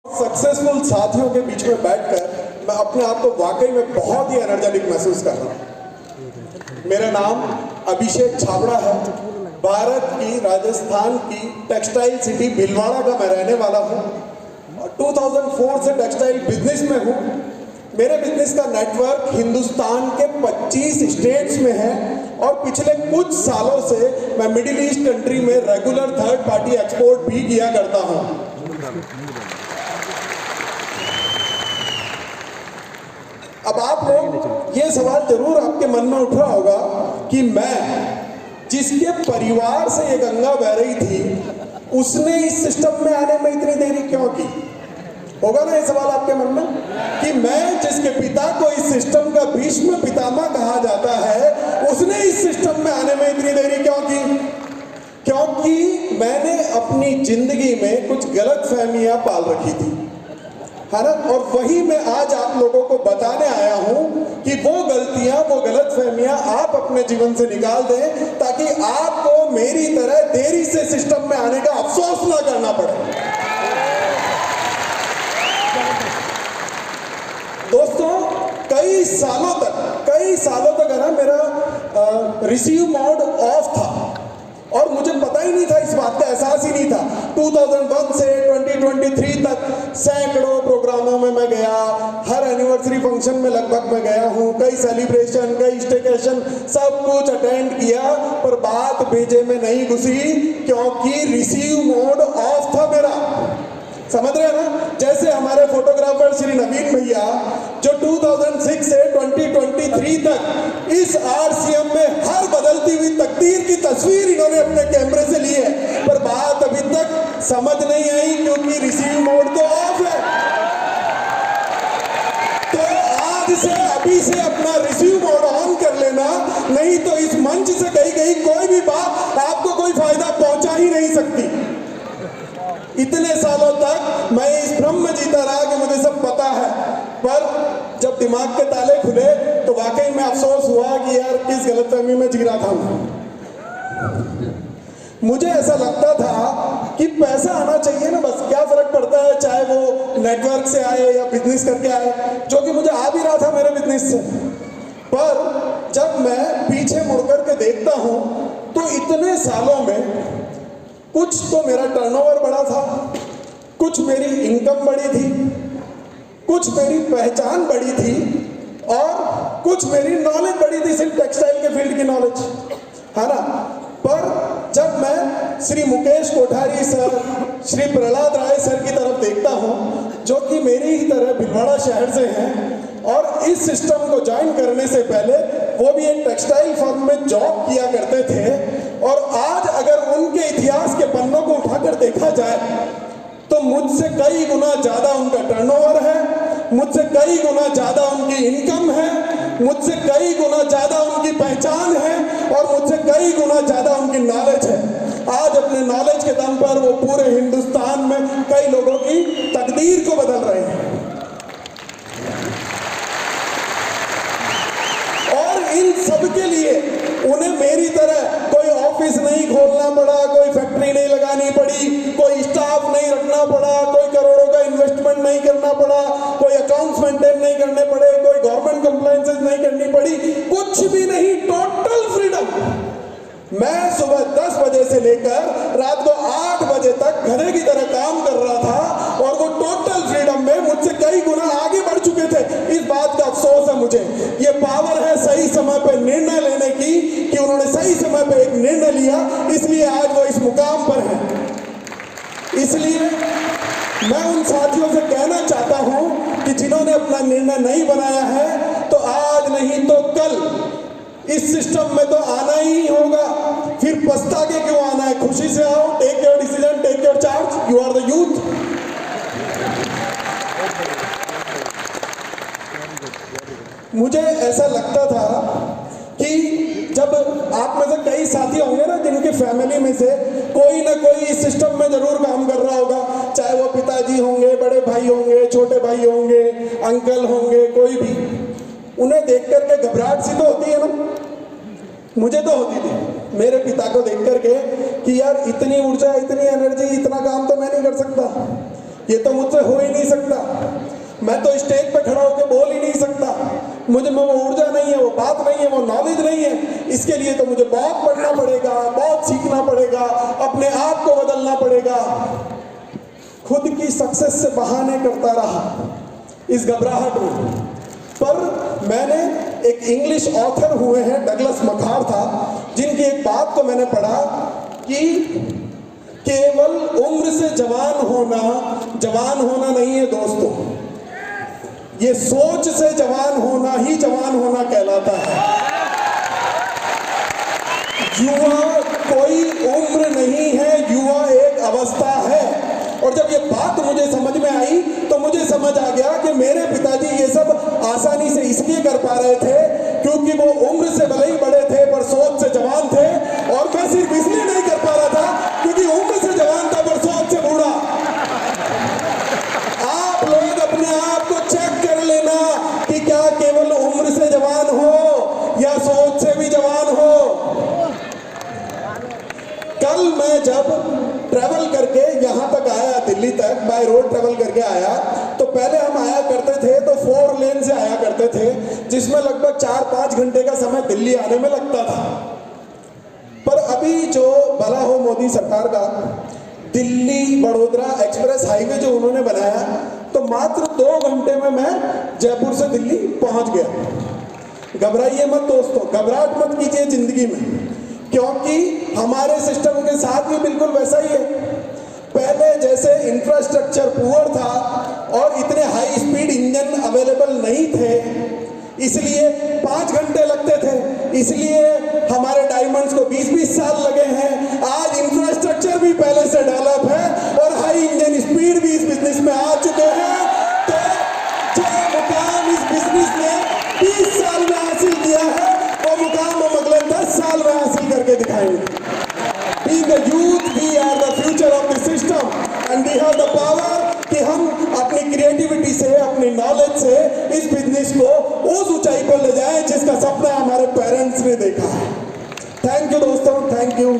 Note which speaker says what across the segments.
Speaker 1: Successful साथियों के बीच में बैठकर मैं अपने आप को वाकई में बहुत ही एनर्जेटिक महसूस कर रहा हूँ। मेरा नाम अभिषेक छाबड़ा है। भारत की राजस्थान की टेक्सटाइल सिटी भीलवाड़ा का मैं रहने वाला हूँ और 2004 से टेक्सटाइल बिजनेस में हूँ। मेरे बिजनेस का नेटवर्क हिंदुस्तान के 25 स्टेट्स में है और पिछले कुछ सालों से मैं मिडिल ईस्ट कंट्री में रेगुलर थर्ड पार्टी एक्सपोर्ट भी किया करता हूँ। अब आप लोग ये सवाल जरूर आपके मन में उठ रहा होगा कि मैं जिसके परिवार से ये गंगा बह रही थी उसने इस सिस्टम में आने में इतनी देरी क्यों की। होगा ना ये सवाल आपके मन में कि मैं जिसके पिता को इस सिस्टम का भीष्म पितामह कहा जाता है उसने इस सिस्टम में आने में इतनी देरी क्यों की। क्योंकि मैंने अपनी जिंदगी में कुछ गलत फहमियां पाल रखी थी, है ना। और वही मैं आज आप लोगों को बताने आया हूं कि वो गलतियां, वो गलतफहमियां आप अपने जीवन से निकाल दें ताकि आपको मेरी तरह देरी से सिस्टम में आने का अफसोस ना करना पड़े। दोस्तों, कई सालों तक है ना मेरा रिसीव मोड ऑफ था और मुझे पता ही नहीं था, इस बात का एहसास ही नहीं था। 2001 से 2023 तक सैकड़ों प्रोग्रामों में मैं गया, हर एनिवर्सरी फंक्शन में लगभग मैं गया हूँ, कई सेलिब्रेशन, कई स्टेकेशन, सब कुछ अटेंड किया, पर बात भेजे में नहीं घुसी क्योंकि रिसीव मोड ऑफ था मेरा। समझ रहे हैं ना। जैसे हमारे फोटोग्राफर श्री नवीन भैया जो 2006 से 2023 तक इस आरसीएम में हर बदलती हुई तकदीर की तस्वीर इन्होंने अपने कैमरे से ली है, पर बात अभी तक समझ नहीं आई क्योंकि रिसीव मोड तो ऑफ है। तो आज से अभी से अपना रिसीव मोड ऑन कर लेना, नहीं तो इस मंच से कही कोई भी बात आपको कोई फायदा पहुंचा ही नहीं सकती। इतने सालों तक मैं इस भ्रम में जीता रहा कि मुझे सब पता है, पर जब दिमाग के ताले खुले तो वाकई में अफसोस हुआ कि यार किस गलतफहमी में जी रहा था मैं। मुझे ऐसा लगता था कि पैसा आना चाहिए ना, बस क्या फर्क पड़ता है चाहे वो नेटवर्क से आए या बिजनेस करके आए, जो कि मुझे आ भी रहा था मेरे बिजनेस से। पर जब मैं पीछे मुड़कर के देखता हूं तो इतने सालों में कुछ तो मेरा टर्नओवर बढ़ा था, कुछ मेरी इनकम बढ़ी थी, कुछ मेरी पहचान बढ़ी थी और कुछ मेरी नॉलेज बढ़ी थी, सिर्फ टेक्सटाइल के फील्ड की नॉलेज, है ना। पर जब मैं श्री मुकेश कोठारी सर, श्री प्रहलाद राय सर की तरफ देखता हूँ जो कि मेरी ही तरह भीलवाड़ा शहर से हैं और इस सिस्टम को ज्वाइन करने से पहले वो भी एक टेक्सटाइल फर्म में जॉब किया करते थे, और आज अगर उनके इतिहास के पन्नों को उठाकर देखा जाए तो मुझसे कई गुना ज्यादा उनका टर्नओवर है, मुझसे कई गुना ज्यादा उनकी इनकम है, मुझसे कई गुना ज्यादा उनकी पहचान है और मुझसे कई गुना ज्यादा उनकी नॉलेज है। आज अपने नॉलेज के दम पर वो पूरे हिंदुस्तान में कई लोगों की तकदीर को बदल रहे हैं। और इन सबके लिए उन्हें मेरी तरह कोई ऑफिस नहीं खोलना पड़ा, कोई फैक्ट्री नहीं लगानी पड़ी, कोई स्टाफ नहीं रखना पड़ा, कोई करोड़ों का इन्वेस्टमेंट नहीं करना पड़ा, कोई अकाउंट्स मेंटेन नहीं करने पड़े, कोई गवर्नमेंट कंप्लायंसेस नहीं करनी पड़ी, कुछ भी नहीं, टोटल फ्रीडम। मैं सुबह 10 बजे से लेकर रात को 8 बजे तक घरे की तरह काम कर रहा था और वो टोटल फ्रीडम में मुझसे कई गुना आगे बढ़ चुके थे। इस बात का अफसोस है मुझे। ये पावर है सही समय पे निर्णय लेने की कि उन्होंने सही समय पे एक निर्णय लिया, इसलिए आज वो इस मुकाम पर है। इसलिए मैं उन साथियों से कहना चाहता हूं कि जिन्होंने अपना निर्णय नहीं बनाया है तो आज नहीं तो कल इस सिस्टम में तो आना ही होगा। फिर पछता के क्यों आना है, खुशी से आओ, take your decision, take your charge, you are the youth. मुझे ऐसा लगता था कि जब आप में से कई साथी होंगे ना जिनकी फैमिली में से कोई ना कोई इस सिस्टम में जरूर काम कर रहा होगा, चाहे वो पिताजी होंगे, बड़े भाई होंगे, छोटे भाई होंगे, अंकल होंगे, कोई भी, उन्हें देख करके घबराहट सी तो होती है ना। मुझे तो होती थी मेरे पिता को देख करके कि यार इतनी ऊर्जा, इतनी एनर्जी, इतना काम तो मैं नहीं कर सकता। ये तो मुझसे हो ही नहीं सकता। मैं तो स्टेज पे खड़ा होकर बोल ही नहीं सकता, मुझे में वो ऊर्जा नहीं है, वो बात नहीं है, वो नॉलेज नहीं है। इसके लिए तो मुझे बहुत पढ़ना पड़ेगा, बहुत सीखना पड़ेगा, अपने आप को बदलना पड़ेगा। खुद की सक्सेस से बहाने करता रहा इस घबराहट में। पर मैंने एक इंग्लिश ऑथर हुए हैं, डगलस मखार्था, जिनकी एक बात को मैंने पढ़ा कि केवल उम्र से जवान होना नहीं है दोस्तों, ये सोच से जवान होना कहलाता है। युवा कोई उम्र नहीं है, युवा एक अवस्था है। और जब ये बात मुझे समझ में आई तो मुझे समझ आ गया कि मेरे पिताजी ये सब आसानी से इसलिए कर पा रहे थे क्योंकि वो उम्र से भले ही बड़े थे पर सोच से जवान थे, और मैं सिर्फ इसलिए नहीं कर पा रहा था क्योंकि उम्र से जवान था पर सोच से बूढ़ा। आप लोग अपने आप को चेक कर लेना कि क्या केवल उम्र से जवान हो या सोच से भी जवान हो। कल मैं जब ट्रैवल करके यहाँ तक आया, दिल्ली तक बाय रोड ट्रैवल करके आया, तो पहले हम आया करते थे तो 4 लेन से आया करते थे, जिसमें लगभग 4-5 घंटे का समय दिल्ली आने में लगता था। पर अभी जो भला हो मोदी सरकार का, दिल्ली बड़ोदरा एक्सप्रेस हाईवे जो उन्होंने बनाया, तो मात्र 2 घंटे में मैं जयपुर से दिल्ली पहुंच गया। घबराइए मत दोस्तों, घबराहट मत कीजिए जिंदगी में, क्योंकि हमारे सिस्टम के साथ भी बिल्कुल वैसा ही है। पहले जैसे इंफ्रास्ट्रक्चर पुअर था और इतने हाई स्पीड इंजन अवेलेबल नहीं थे, इसलिए 5 घंटे लगते थे, इसलिए हमारे डायमंड्स को 20-20 साल लगे हैं। आज इंफ्रास्ट्रक्चर भी पहले से डेवलप है और हाई इंजन स्पीड भी इस बिजनेस में आ चुके हैं। तो जो मुकाम इस बिजनेस ने 20 साल में हासिल किया है, वो मुकाम हम अगले 10 साल में हासिल करके दिखाएंगे। Being the youth, we are the future of the system and we have the power कि हम अपनी क्रिएटिविटी से, अपनी नॉलेज से इस बिजनेस को उस ऊंचाई पर ले जाएं जिसका सपना हमारे पेरेंट्स ने देखा है। थैंक यू दोस्तों, थैंक यू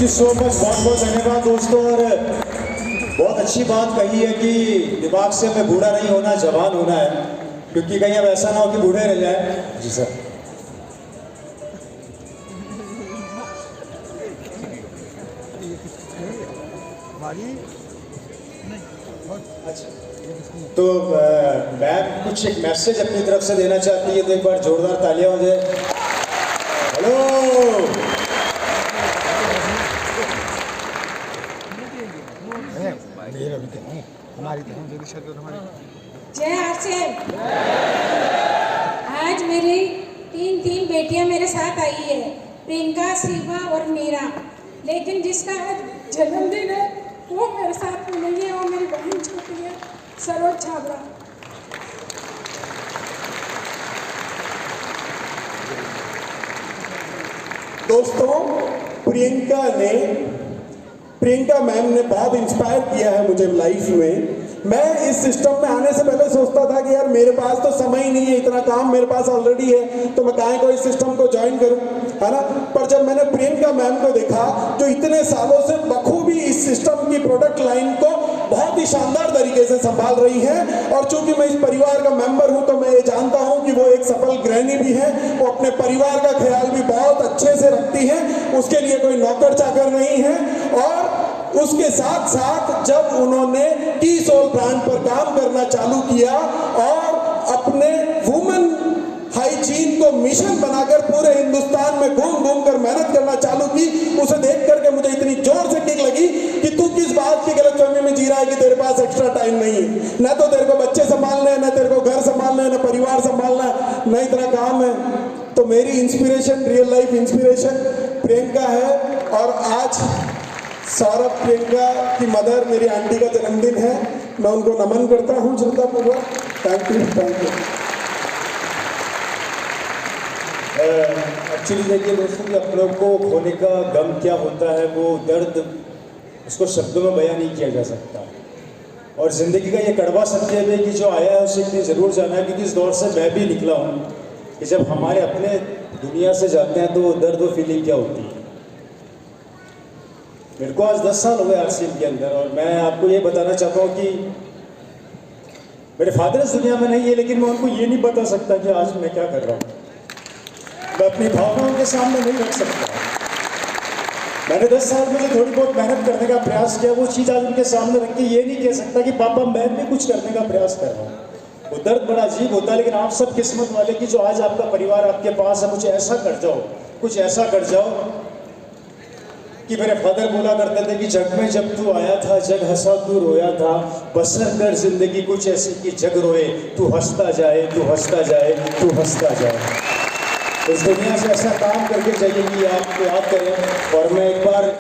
Speaker 2: सो मच, बहुत बहुत धन्यवाद दोस्तों। और बहुत अच्छी बात कही है कि दिमाग से हमें बूढ़ा नहीं होना, जवान होना है, क्योंकि कहीं अब ऐसा ना हो कि बूढ़े रह जाए। जी सर। अच्छा, तो मैम कुछ एक मैसेज अपनी तरफ से देना चाहती है, तो एक बार जोरदार तालियां हो जाए। हेलो,
Speaker 3: जय आरसीएम। आज मेरी 3 बेटियां मेरे साथ आई है, प्रियंका, शिवा और मीरा। लेकिन जिसका आज जन्मदिन है वो मेरे साथ में नहीं है, वो मेरी बहन छोटी है, सरोज छाबड़ा।
Speaker 1: दोस्तों, प्रियंका मैम ने बहुत इंस्पायर किया है मुझे लाइफ में। मैं इस सिस्टम में आने से पहले सोचता था कि यार मेरे पास तो समय ही नहीं है, इतना काम मेरे पास ऑलरेडी है, तो मैं काहे को इस सिस्टम को ज्वाइन करूं, है ना। पर जब मैंने प्रियंका मैम को देखा जो इतने सालों से बखूबी इस सिस्टम की प्रोडक्ट लाइन को बहुत ही शानदार तरीके से संभाल रही हैं, और चूंकि मैं इस परिवार का मेंबर हूं तो मैं ये जानता हूं कि वो एक सफल गृहिणी भी है, वो अपने परिवार का ख्याल भी बहुत अच्छे से रखती हैं, उसके लिए कोई नौकर चाकर नहीं है। और उसके साथ साथ जब उन्होंने टी सोल ब्रांड पर काम करना चालू किया और अपने वुमेन हाइजीन को मिशन बनाकर पूरे हिंदुस्तान में घूम कर मेहनत करना चालू की, उसे देख करके मुझे इतनी जोर से किक लगी कि तू किस बात की गलतफहमी में जी रहा है कि तेरे पास एक्स्ट्रा टाइम नहीं है। न तो तेरे को बच्चे संभालने हैं, न तेरे को घर संभालना है, न परिवार संभालना है, न इतना काम है। तो मेरी inspiration, real life inspiration Priyanka है। और आज सौरभ, प्रियंका की मदर, मेरी आंटी का जन्मदिन है, मैं उनको नमन करता हूँ श्रद्धापूर्वक। Thank you, thank you.
Speaker 2: Actually देखिए दोस्तों कि आप लोग को खोने का गम क्या होता है, वो दर्द उसको शब्दों में बयां नहीं किया जा सकता। और ज़िंदगी का ये कड़वा सत्य है कि जो आया है उसे इतनी ज़रूर जाना है, क्योंकि इस दौर से मैं भी निकला हूँ कि जब हमारे अपने दुनिया से जाते हैं तो वो दर्द और फीलिंग क्या होती है। मेरे को आज 10 साल हो गए आरसीएम के अंदर, और मैं आपको ये बताना चाहता हूँ कि मेरे फादर इस दुनिया में नहीं है, लेकिन मैं उनको ये नहीं बता सकता कि आज मैं क्या कर रहा हूँ। मैं अपनी भावनाओं के सामने नहीं रख सकता। मैंने 10 साल में जो थोड़ी बहुत मेहनत करने का प्रयास किया, वो चीज़ आज उनके सामने रख के ये नहीं कह सकता कि पापा मैं भी कुछ करने का प्रयास कर रहा हूँ। वो दर्द बड़ा अजीब होता है, लेकिन आप सब किस्मत वाले कि जो आज आपका परिवार आपके पास है। कुछ ऐसा कर जाओ, कुछ ऐसा कर जाओ कि मेरे फादर बोला करते थे कि जग में जब तू आया था, जग हंसा तू रोया था, बसर कर जिंदगी कुछ ऐसी कि जग रोए, तू हंसता जाए, तू हंसता जाए, तू हंसता जाए। इस दुनिया से ऐसा काम करके जाइए कि आप याद करें। और मैं एक बार